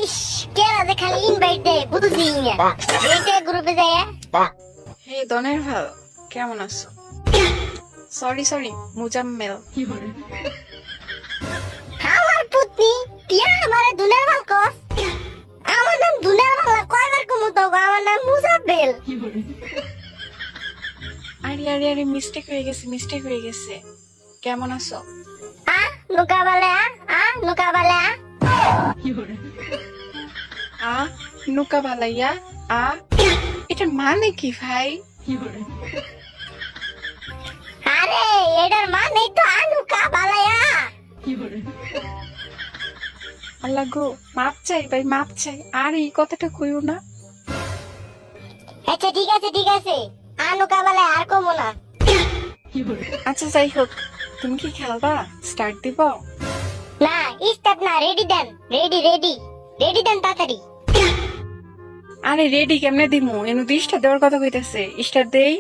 ইস কেরা যে খালি ইনভাইট দেয় বুঝি না এইটা গ্রুপে যায় হে দনের ভাল কেমন আছো? সরি মুজাম্মেল। আমার পুতনি তিয়া আমারে দুনের ভাল কস আমার নাম দুনের ভাল কয়বার কমু তো আমার নাম মুজাব্বেল আরে মিস্টেক হয়ে গেছে কেমন আছো? আ নুকা বলে নুকা বলে আ নুকা বালাইয়া আ এটা মানে কি ভাই? আরে এটার মানে তো আনুকা বালায়া আল্লাহ গো মাপ চাই ভাই মাপ চাই, আর এই কথাটা কইও না। আচ্ছা ঠিক আছে আনুকা বালায়া আর কমু না আচ্ছা যাই হোক, তুমি কি খেলবা? স্টার্ট দিব? না স্টার্ট না রেডি দেন রেডি দেন তাড়াতাড়ি আরে রেডি কেমনে দিমু? এনু 20টা দেওয়ার কথা কইতাছে, স্টার্ট দেই।